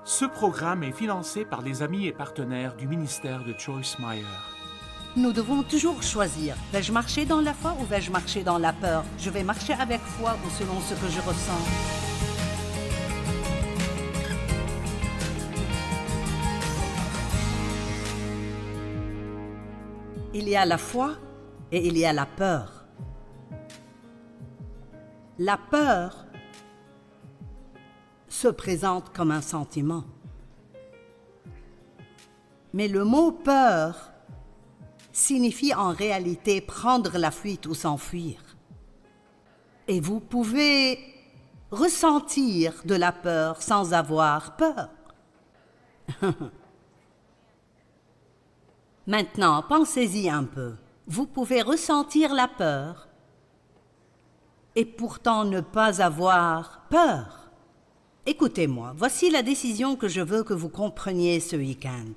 Ce programme est financé par les amis et partenaires du ministère de Joyce Meyer. Nous devons toujours choisir. Vais-je marcher dans la foi ou vais-je marcher dans la peur? Je vais marcher avec foi ou selon ce que je ressens. Il y a la foi et il y a la peur. La peur se présente comme un sentiment. Mais le mot peur signifie en réalité prendre la fuite ou s'enfuir. Et vous pouvez ressentir de la peur sans avoir peur. Maintenant, pensez-y un peu. Vous pouvez ressentir la peur et pourtant ne pas avoir peur. Écoutez-moi, voici la décision que je veux que vous compreniez ce week-end.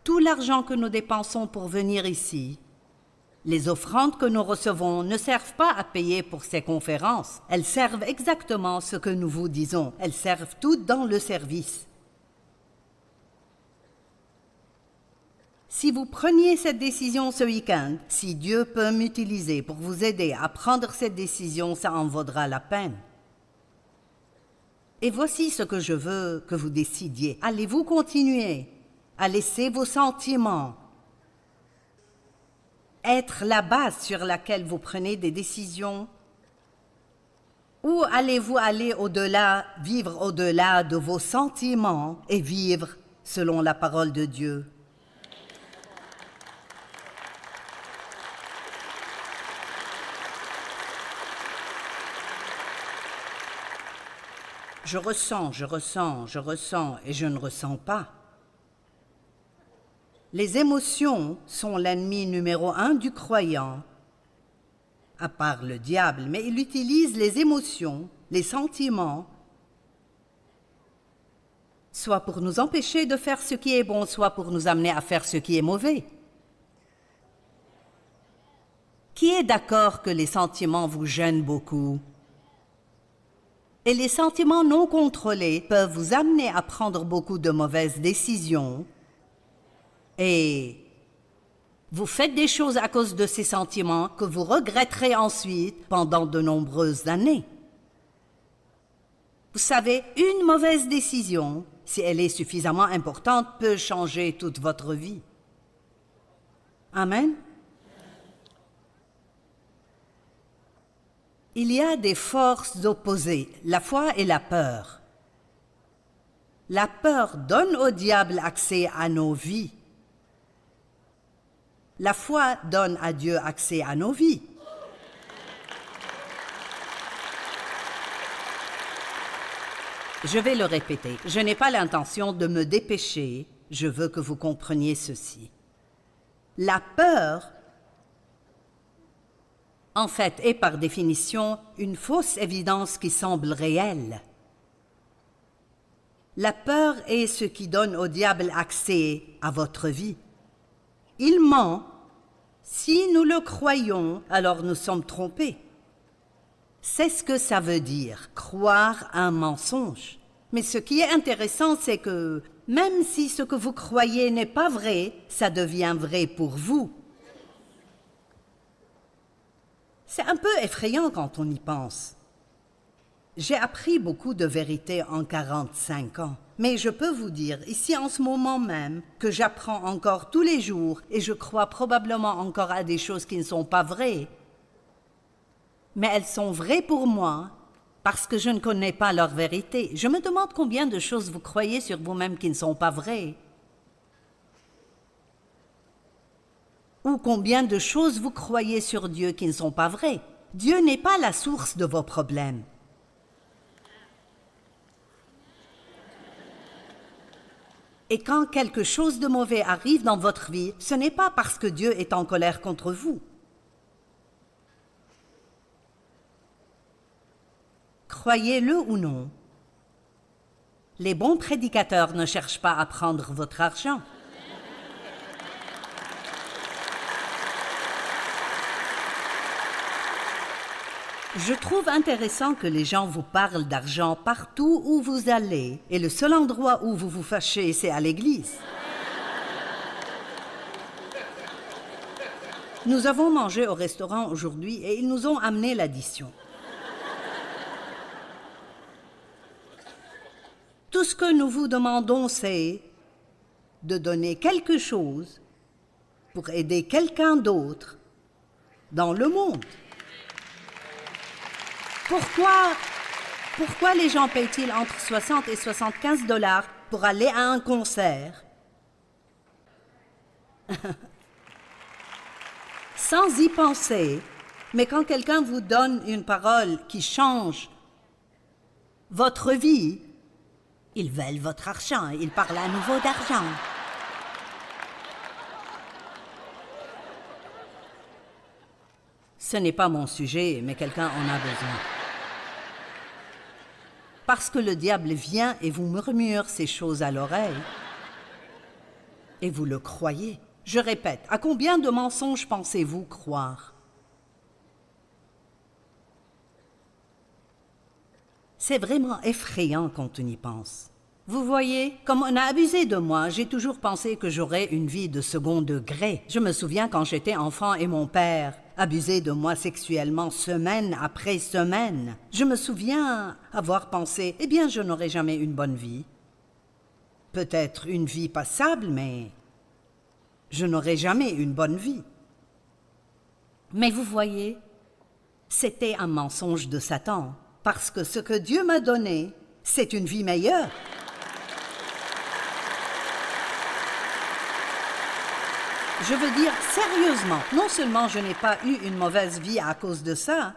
Tout l'argent que nous dépensons pour venir ici, les offrandes que nous recevons ne servent pas à payer pour ces conférences. Elles servent exactement ce que nous vous disons. Elles servent toutes dans le service. Si vous preniez cette décision ce week-end, si Dieu peut m'utiliser pour vous aider à prendre cette décision, ça en vaudra la peine. Et voici ce que je veux que vous décidiez. Allez-vous continuer à laisser vos sentiments être la base sur laquelle vous prenez des décisions? Ou allez-vous aller au-delà, vivre au-delà de vos sentiments et vivre selon la parole de Dieu? Je ressens et je ne ressens pas. Les émotions sont l'ennemi numéro 1 du croyant, à part le diable, mais il utilise les émotions, les sentiments, soit pour nous empêcher de faire ce qui est bon, soit pour nous amener à faire ce qui est mauvais. Qui est d'accord que les sentiments vous gênent beaucoup? Et les sentiments non contrôlés peuvent vous amener à prendre beaucoup de mauvaises décisions. Et vous faites des choses à cause de ces sentiments que vous regretterez ensuite pendant de nombreuses années. Vous savez, une mauvaise décision, si elle est suffisamment importante, peut changer toute votre vie. Amen. Il y a des forces opposées, la foi et la peur. La peur donne au diable accès à nos vies. La foi donne à Dieu accès à nos vies. Je vais le répéter, je n'ai pas l'intention de me dépêcher, je veux que vous compreniez ceci. La peur, en fait, est par définition une fausse évidence qui semble réelle. La peur est ce qui donne au diable accès à votre vie. Il ment. Si nous le croyons, alors nous sommes trompés. C'est ce que ça veut dire, croire un mensonge. Mais ce qui est intéressant, c'est que même si ce que vous croyez n'est pas vrai, ça devient vrai pour vous. C'est un peu effrayant quand on y pense. J'ai appris beaucoup de vérités en 45 ans. Mais je peux vous dire, ici en ce moment même, que j'apprends encore tous les jours et je crois probablement encore à des choses qui ne sont pas vraies. Mais elles sont vraies pour moi parce que je ne connais pas leur vérité. Je me demande combien de choses vous croyez sur vous-même qui ne sont pas vraies. Ou combien de choses vous croyez sur Dieu qui ne sont pas vraies. Dieu n'est pas la source de vos problèmes. Et quand quelque chose de mauvais arrive dans votre vie, ce n'est pas parce que Dieu est en colère contre vous. Croyez-le ou non, les bons prédicateurs ne cherchent pas à prendre votre argent. Je trouve intéressant que les gens vous parlent d'argent partout où vous allez, et le seul endroit où vous vous fâchez, c'est à l'église. Nous avons mangé au restaurant aujourd'hui et ils nous ont amené l'addition. Tout ce que nous vous demandons, c'est de donner quelque chose pour aider quelqu'un d'autre dans le monde. Pourquoi les gens payent-ils entre 60 et 75 $ pour aller à un concert? Sans y penser, mais quand quelqu'un vous donne une parole qui change votre vie, ils veulent votre argent, ils parlent à nouveau d'argent. Ce n'est pas mon sujet, mais quelqu'un en a besoin. Parce que le diable vient et vous murmure ces choses à l'oreille, et vous le croyez. Je répète, à combien de mensonges pensez-vous croire? C'est vraiment effrayant quand on y pense. Vous voyez, comme on a abusé de moi, j'ai toujours pensé que j'aurais une vie de second degré. Je me souviens quand j'étais enfant et mon père abusait de moi sexuellement semaine après semaine. Je me souviens avoir pensé, eh bien, je n'aurai jamais une bonne vie. Peut-être une vie passable, mais je n'aurai jamais une bonne vie. Mais vous voyez, c'était un mensonge de Satan, parce que ce que Dieu m'a donné, c'est une vie meilleure. Je veux dire, sérieusement, non seulement je n'ai pas eu une mauvaise vie à cause de ça,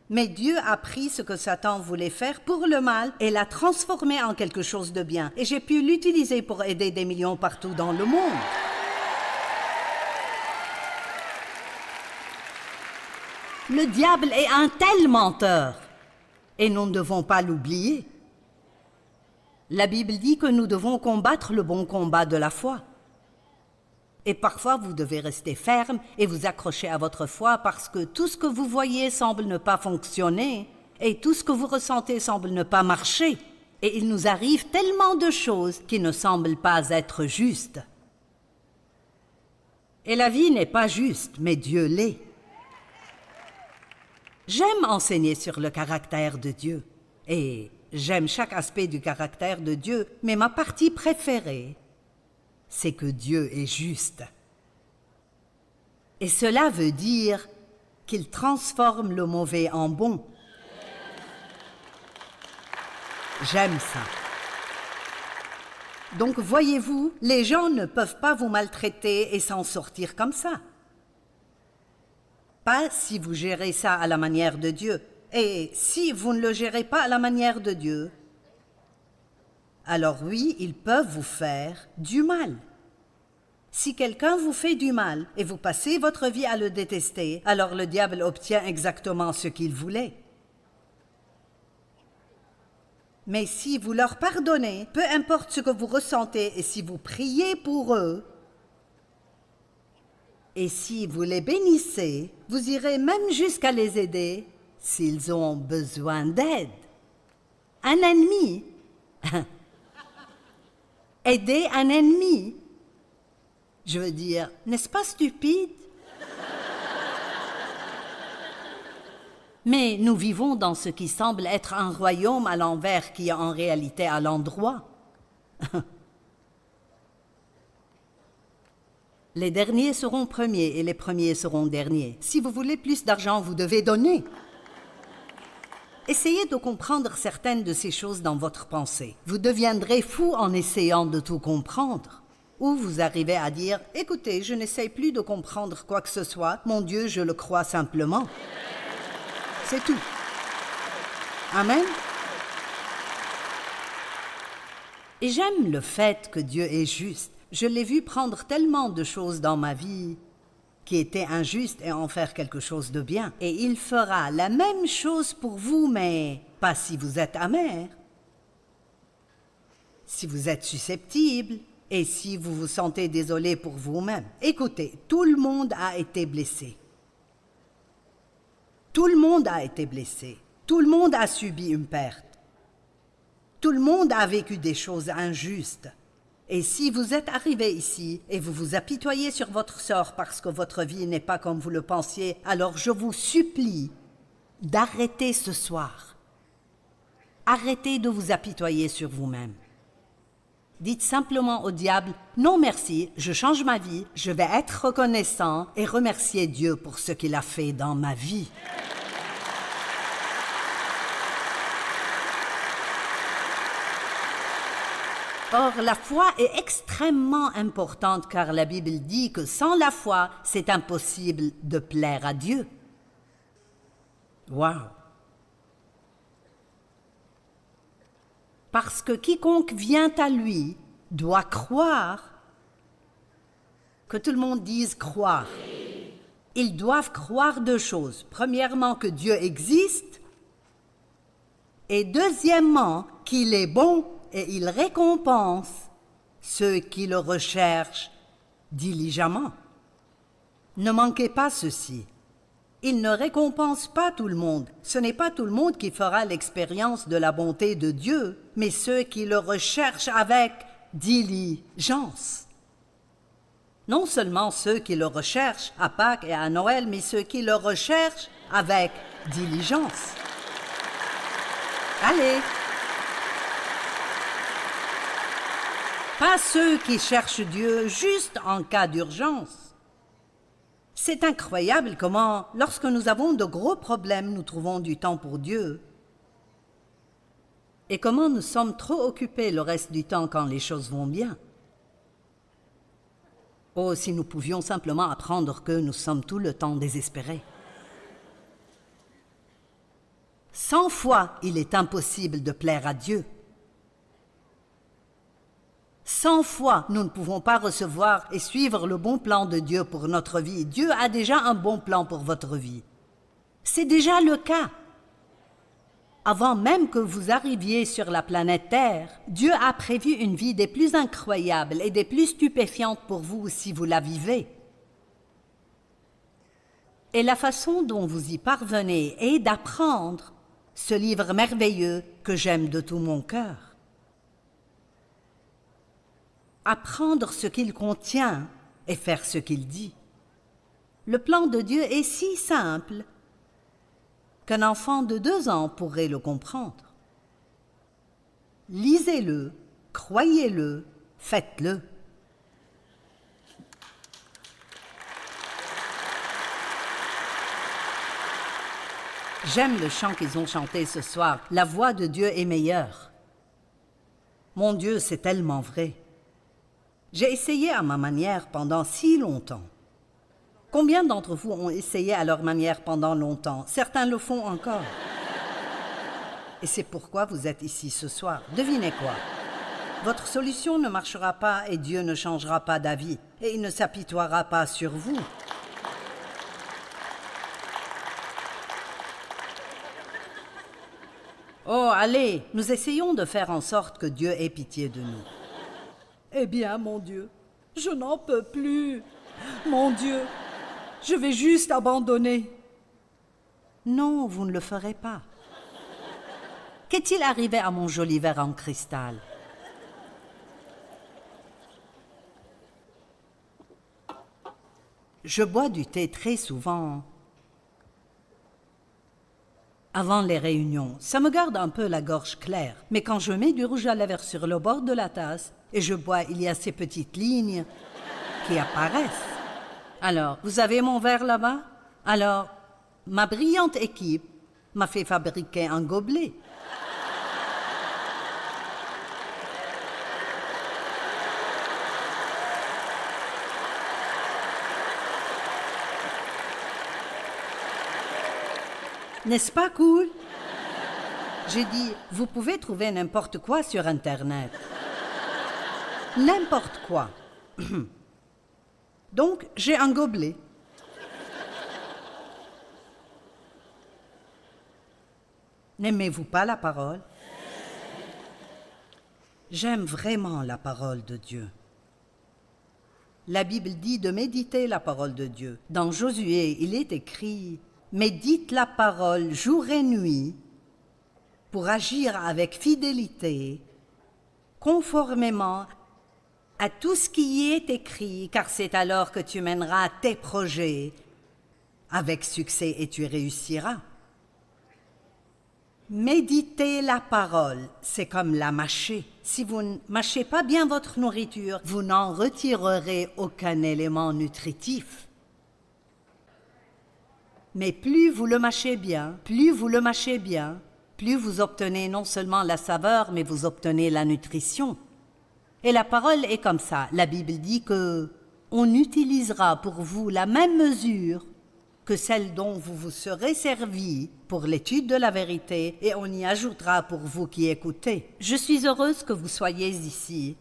mais Dieu a pris ce que Satan voulait faire pour le mal et l'a transformé en quelque chose de bien. Et j'ai pu l'utiliser pour aider des millions partout dans le monde. Le diable est un tel menteur, et nous ne devons pas l'oublier. La Bible dit que nous devons combattre le bon combat de la foi. Et parfois, vous devez rester ferme et vous accrocher à votre foi parce que tout ce que vous voyez semble ne pas fonctionner et tout ce que vous ressentez semble ne pas marcher. Et il nous arrive tellement de choses qui ne semblent pas être justes. Et la vie n'est pas juste, mais Dieu l'est. J'aime enseigner sur le caractère de Dieu et j'aime chaque aspect du caractère de Dieu, mais ma partie préférée, c'est que Dieu est juste. Et cela veut dire qu'il transforme le mauvais en bon. J'aime ça. Donc, voyez-vous, les gens ne peuvent pas vous maltraiter et s'en sortir comme ça. Pas si vous gérez ça à la manière de Dieu. Et si vous ne le gérez pas à la manière de Dieu, alors oui, ils peuvent vous faire du mal. Si quelqu'un vous fait du mal et vous passez votre vie à le détester, alors le diable obtient exactement ce qu'il voulait. Mais si vous leur pardonnez, peu importe ce que vous ressentez, et si vous priez pour eux, et si vous les bénissez, vous irez même jusqu'à les aider s'ils ont besoin d'aide. Un ennemi. Aider un ennemi. Je veux dire, n'est-ce pas stupide? Mais nous vivons dans ce qui semble être un royaume à l'envers qui est en réalité à l'endroit. Les derniers seront premiers et les premiers seront derniers. Si vous voulez plus d'argent, vous devez donner. Essayez de comprendre certaines de ces choses dans votre pensée. Vous deviendrez fou en essayant de tout comprendre. Ou vous arrivez à dire, écoutez, je n'essaye plus de comprendre quoi que ce soit, mon Dieu, je le crois simplement. C'est tout. Amen. Et j'aime le fait que Dieu est juste. Je l'ai vu prendre tellement de choses dans ma vie qui étaient injustes et en faire quelque chose de bien. Et il fera la même chose pour vous, mais pas si vous êtes amer, si vous êtes susceptible et si vous vous sentez désolé pour vous-même. Écoutez, tout le monde a été blessé. Tout le monde a été blessé. Tout le monde a subi une perte. Tout le monde a vécu des choses injustes. Et si vous êtes arrivé ici et vous vous apitoyez sur votre sort parce que votre vie n'est pas comme vous le pensiez, alors je vous supplie d'arrêter ce soir. Arrêtez de vous apitoyer sur vous-même. Dites simplement au diable, non merci, je change ma vie, je vais être reconnaissant et remercier Dieu pour ce qu'il a fait dans ma vie. Or, la foi est extrêmement importante car la Bible dit que sans la foi, c'est impossible de plaire à Dieu. Wow! Parce que quiconque vient à lui doit croire, que tout le monde dise croire. Ils doivent croire deux choses. Premièrement, que Dieu existe et deuxièmement, qu'il est bon et il récompense ceux qui le recherchent diligemment. Ne manquez pas ceci. Il ne récompense pas tout le monde. Ce n'est pas tout le monde qui fera l'expérience de la bonté de Dieu, mais ceux qui le recherchent avec diligence. Non seulement ceux qui le recherchent à Pâques et à Noël, mais ceux qui le recherchent avec diligence. Allez! Pas ceux qui cherchent Dieu juste en cas d'urgence. C'est incroyable comment, lorsque nous avons de gros problèmes, nous trouvons du temps pour Dieu. Et comment nous sommes trop occupés le reste du temps quand les choses vont bien. Oh, si nous pouvions simplement apprendre que nous sommes tout le temps désespérés. Sans foi, il est impossible de plaire à Dieu. Sans foi, nous ne pouvons pas recevoir et suivre le bon plan de Dieu pour notre vie. Dieu a déjà un bon plan pour votre vie. C'est déjà le cas. Avant même que vous arriviez sur la planète Terre, Dieu a prévu une vie des plus incroyables et des plus stupéfiantes pour vous si vous la vivez. Et la façon dont vous y parvenez est d'apprendre ce livre merveilleux que j'aime de tout mon cœur. Apprendre ce qu'il contient et faire ce qu'il dit. Le plan de Dieu est si simple qu'un enfant de 2 ans pourrait le comprendre. Lisez-le, croyez-le, faites-le. J'aime le chant qu'ils ont chanté ce soir. La voix de Dieu est meilleure. Mon Dieu, c'est tellement vrai. J'ai essayé à ma manière pendant si longtemps. Combien d'entre vous ont essayé à leur manière pendant longtemps? Certains le font encore. Et c'est pourquoi vous êtes ici ce soir. Devinez quoi? Votre solution ne marchera pas et Dieu ne changera pas d'avis. Et il ne s'apitoiera pas sur vous. Oh, allez, nous essayons de faire en sorte que Dieu ait pitié de nous. Eh bien, mon Dieu, je n'en peux plus. Mon Dieu, je vais juste abandonner. Non, vous ne le ferez pas. Qu'est-il arrivé à mon joli verre en cristal? Je bois du thé très souvent avant les réunions. Ça me garde un peu la gorge claire. Mais quand je mets du rouge à lèvres sur le bord de la tasse et je bois, il y a ces petites lignes qui apparaissent. Alors, vous avez mon verre là-bas? Alors, ma brillante équipe m'a fait fabriquer un gobelet. N'est-ce pas cool? J'ai dit, vous pouvez trouver n'importe quoi sur Internet. N'importe quoi. Donc, j'ai un gobelet. N'aimez-vous pas la parole? J'aime vraiment la parole de Dieu. La Bible dit de méditer la parole de Dieu. Dans Josué, il est écrit mais dites la parole jour et nuit pour agir avec fidélité, conformément à tout ce qui y est écrit, car c'est alors que tu mèneras tes projets avec succès et tu réussiras. Méditez la parole, c'est comme la mâcher. Si vous ne mâchez pas bien votre nourriture, vous n'en retirerez aucun élément nutritif. Mais plus vous le mâchez bien, plus vous obtenez non seulement la saveur, mais vous obtenez la nutrition. Et la parole est comme ça. La Bible dit que on utilisera pour vous la même mesure que celle dont vous vous serez servi pour l'étude de la vérité, et on y ajoutera pour vous qui écoutez. Je suis heureuse que vous soyez ici.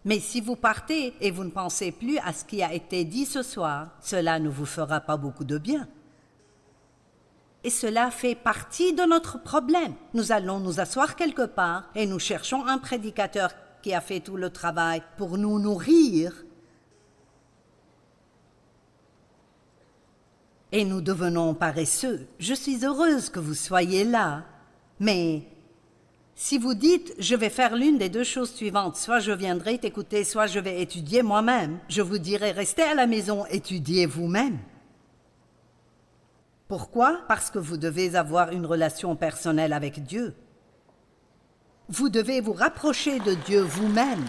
Mais si vous partez et vous ne pensez plus à ce qui a été dit ce soir, cela ne vous fera pas beaucoup de bien. Et cela fait partie de notre problème. Nous allons nous asseoir quelque part et nous cherchons un prédicateur qui a fait tout le travail pour nous nourrir. Et nous devenons paresseux. Je suis heureuse que vous soyez là. Mais si vous dites « je vais faire l'une des deux choses suivantes, soit je viendrai t'écouter, soit je vais étudier moi-même », je vous dirai « restez à la maison, étudiez vous-même ». Pourquoi? Parce que vous devez avoir une relation personnelle avec Dieu. Vous devez vous rapprocher de Dieu vous-même.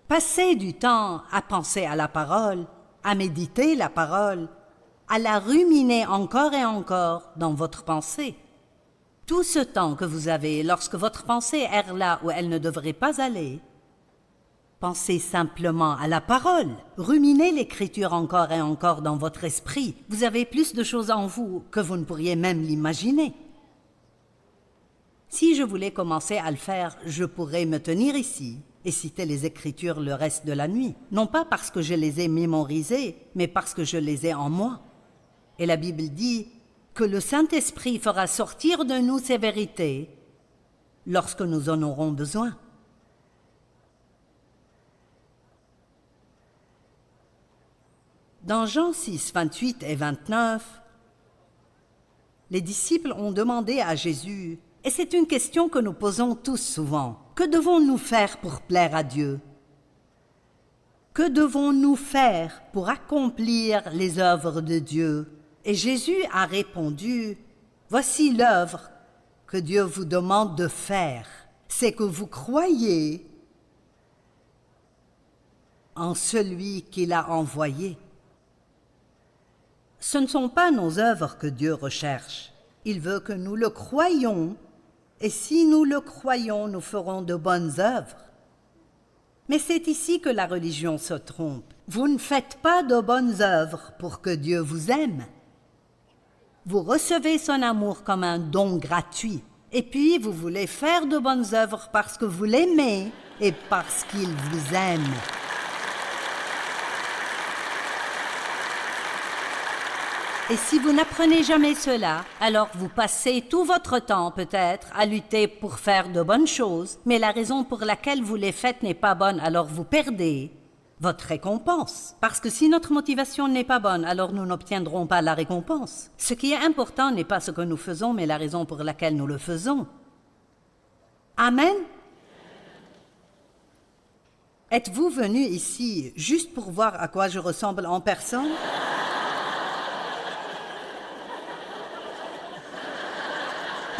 Passez du temps à penser à la parole, à méditer la parole, à la ruminer encore et encore dans votre pensée. Tout ce temps que vous avez lorsque votre pensée erre là où elle ne devrait pas aller, pensez simplement à la parole. Ruminez l'écriture encore et encore dans votre esprit. Vous avez plus de choses en vous que vous ne pourriez même l'imaginer. Si je voulais commencer à le faire, je pourrais me tenir ici et citer les Écritures le reste de la nuit. Non pas parce que je les ai mémorisées, mais parce que je les ai en moi. Et la Bible dit que le Saint-Esprit fera sortir de nous ces vérités lorsque nous en aurons besoin. Dans Jean 6, 28 et 29, les disciples ont demandé à Jésus, et c'est une question que nous posons tous souvent, que devons-nous faire pour plaire à Dieu? Que devons-nous faire pour accomplir les œuvres de Dieu? Et Jésus a répondu, voici l'œuvre que Dieu vous demande de faire, c'est que vous croyez en celui qu'il a envoyé. Ce ne sont pas nos œuvres que Dieu recherche. Il veut que nous le croyions, et si nous le croyons, nous ferons de bonnes œuvres. Mais c'est ici que la religion se trompe. Vous ne faites pas de bonnes œuvres pour que Dieu vous aime. Vous recevez son amour comme un don gratuit, et puis vous voulez faire de bonnes œuvres parce que vous l'aimez et parce qu'il vous aime. Et si vous n'apprenez jamais cela, alors vous passez tout votre temps peut-être à lutter pour faire de bonnes choses, mais la raison pour laquelle vous les faites n'est pas bonne, alors vous perdez votre récompense. Parce que si notre motivation n'est pas bonne, alors nous n'obtiendrons pas la récompense. Ce qui est important n'est pas ce que nous faisons, mais la raison pour laquelle nous le faisons. Amen. Êtes-vous venu ici juste pour voir à quoi je ressemble en personne?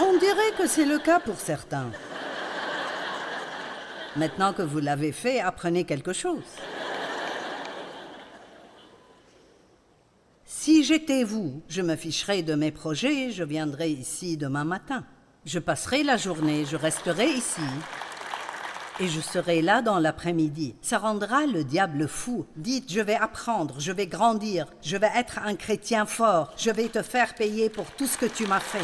On dirait que c'est le cas pour certains. Maintenant que vous l'avez fait, apprenez quelque chose. Si j'étais vous, je me ficherais de mes projets, je viendrais ici demain matin. Je passerai la journée, je resterai ici et je serai là dans l'après-midi. Ça rendra le diable fou. Dites, je vais apprendre, je vais grandir, je vais être un chrétien fort, je vais te faire payer pour tout ce que tu m'as fait.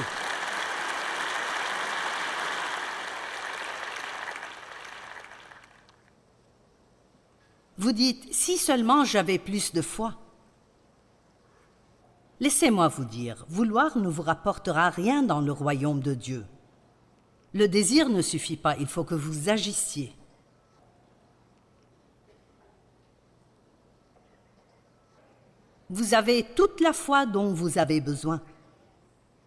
Vous dites, si seulement j'avais plus de foi. Laissez-moi vous dire, vouloir ne vous rapportera rien dans le royaume de Dieu. Le désir ne suffit pas, il faut que vous agissiez. Vous avez toute la foi dont vous avez besoin.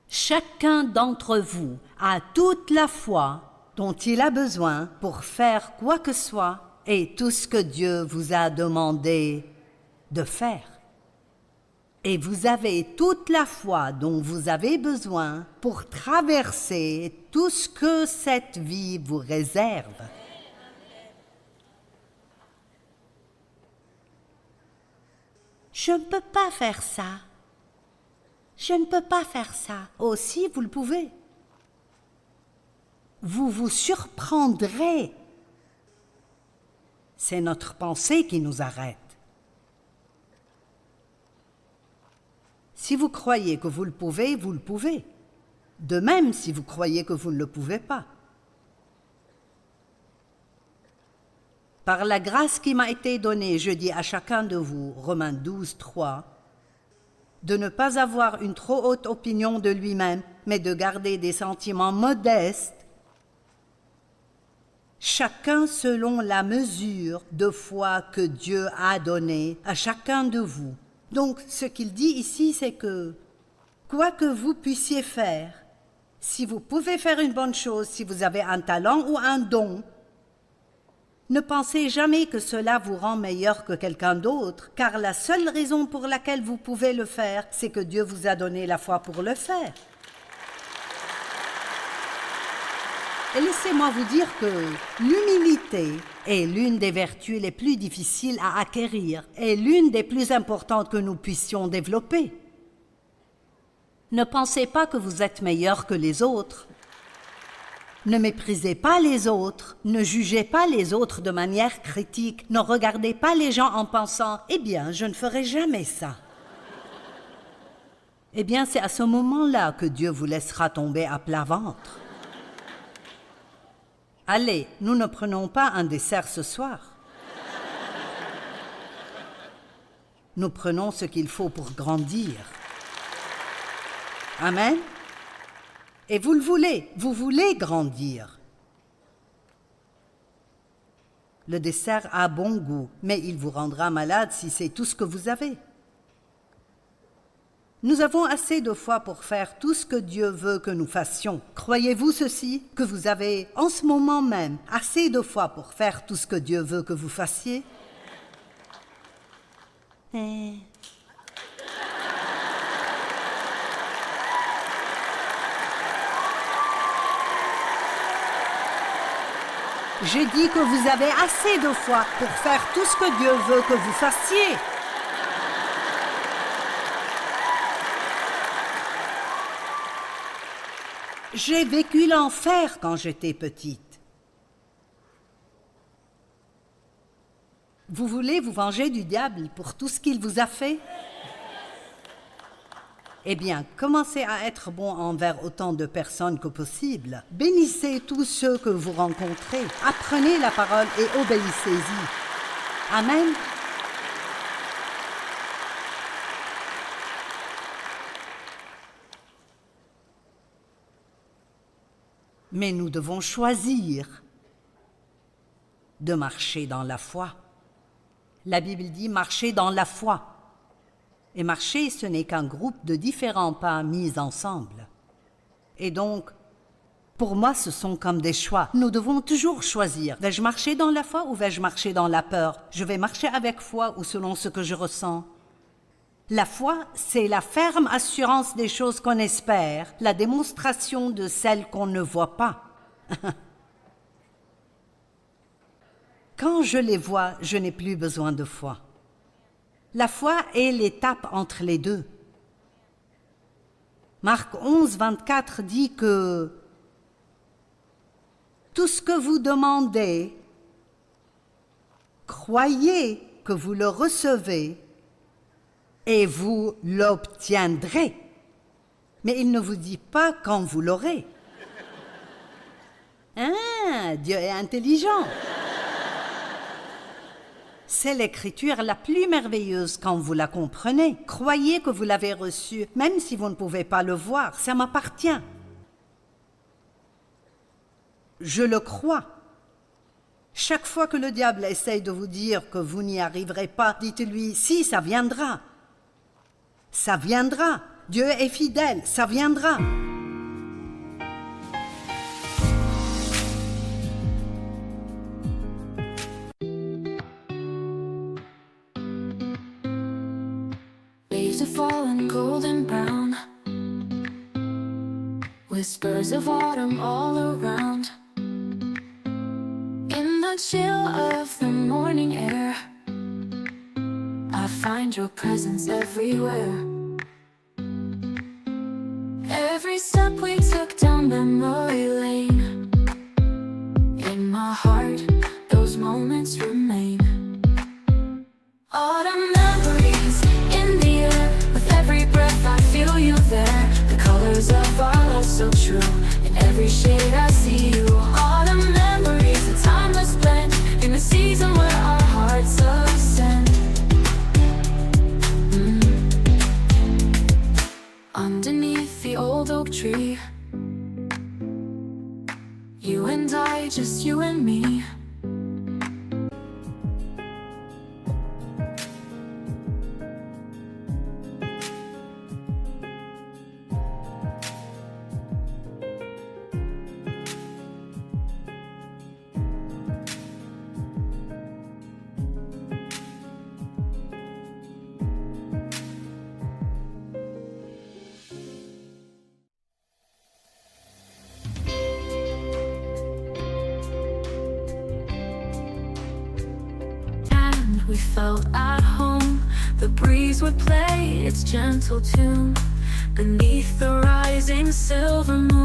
Chacun d'entre vous a toute la foi dont il a besoin pour faire quoi que ce soit et tout ce que Dieu vous a demandé de faire. Et vous avez toute la foi dont vous avez besoin pour traverser tout ce que cette vie vous réserve. Je ne peux pas faire ça. Je ne peux pas faire ça. Oh, si, vous le pouvez. Vous vous surprendrez. C'est notre pensée qui nous arrête. Si vous croyez que vous le pouvez, vous le pouvez. De même si vous croyez que vous ne le pouvez pas. Par la grâce qui m'a été donnée, je dis à chacun de vous, Romains 12, 3, de ne pas avoir une trop haute opinion de lui-même, mais de garder des sentiments modestes, chacun selon la mesure de foi que Dieu a donnée à chacun de vous. Donc, ce qu'il dit ici, c'est que, quoi que vous puissiez faire, si vous pouvez faire une bonne chose, si vous avez un talent ou un don, ne pensez jamais que cela vous rend meilleur que quelqu'un d'autre, car la seule raison pour laquelle vous pouvez le faire, c'est que Dieu vous a donné la foi pour le faire. Et laissez-moi vous dire que l'humilité est l'une des vertus les plus difficiles à acquérir et l'une des plus importantes que nous puissions développer. Ne pensez pas que vous êtes meilleur que les autres. Ne méprisez pas les autres, ne jugez pas les autres de manière critique, ne regardez pas les gens en pensant « Eh bien, je ne ferai jamais ça ». Eh bien, c'est à ce moment-là que Dieu vous laissera tomber à plat ventre. Allez, nous ne prenons pas un dessert ce soir. Nous prenons ce qu'il faut pour grandir. Amen. Et vous le voulez, vous voulez grandir. Le dessert a bon goût, mais il vous rendra malade si c'est tout ce que vous avez. Nous avons assez de foi pour faire tout ce que Dieu veut que nous fassions. Croyez-vous ceci, que vous avez en ce moment même assez de foi pour faire tout ce que Dieu veut que vous fassiez? J'ai dit que vous avez assez de foi pour faire tout ce que Dieu veut que vous fassiez. J'ai vécu l'enfer quand j'étais petite. Vous voulez vous venger du diable pour tout ce qu'il vous a fait? Eh bien, commencez à être bon envers autant de personnes que possible. Bénissez tous ceux que vous rencontrez. Apprenez la parole et obéissez-y. Amen. Mais nous devons choisir de marcher dans la foi. La Bible dit « marcher dans la foi ». Et marcher, ce n'est qu'un groupe de différents pas mis ensemble. Et donc, pour moi, ce sont comme des choix. Nous devons toujours choisir. Vais-je marcher dans la foi ou vais-je marcher dans la peur? Je vais marcher avec foi ou selon ce que je ressens? La foi, c'est la ferme assurance des choses qu'on espère, la démonstration de celles qu'on ne voit pas. Quand je les vois, je n'ai plus besoin de foi. La foi est l'étape entre les deux. Marc 11, 24 dit que tout ce que vous demandez, croyez que vous le recevez et vous l'obtiendrez. Mais il ne vous dit pas quand vous l'aurez. Ah, Dieu est intelligent. C'est l'écriture la plus merveilleuse quand vous la comprenez. Croyez que vous l'avez reçue, même si vous ne pouvez pas le voir, ça m'appartient. Je le crois. Chaque fois que le diable essaye de vous dire que vous n'y arriverez pas, dites-lui « si, ça viendra ». Ça viendra. Dieu est fidèle, ça viendra. Leaves are falling golden brown, whispers of autumn all around. In the chill of the morning air, I find your presence everywhere. Every step we took down memory lane, in my heart, those moments remain. Autumn memories in the air, with every breath I feel you there. The colors of our love so true, in every shade I see you. Autumn memories, a timeless blend, in the season where our hearts ascend. Underneath the old oak tree, you and I, just you and me. We felt at home, the breeze would play its gentle tune beneath the rising silver moon.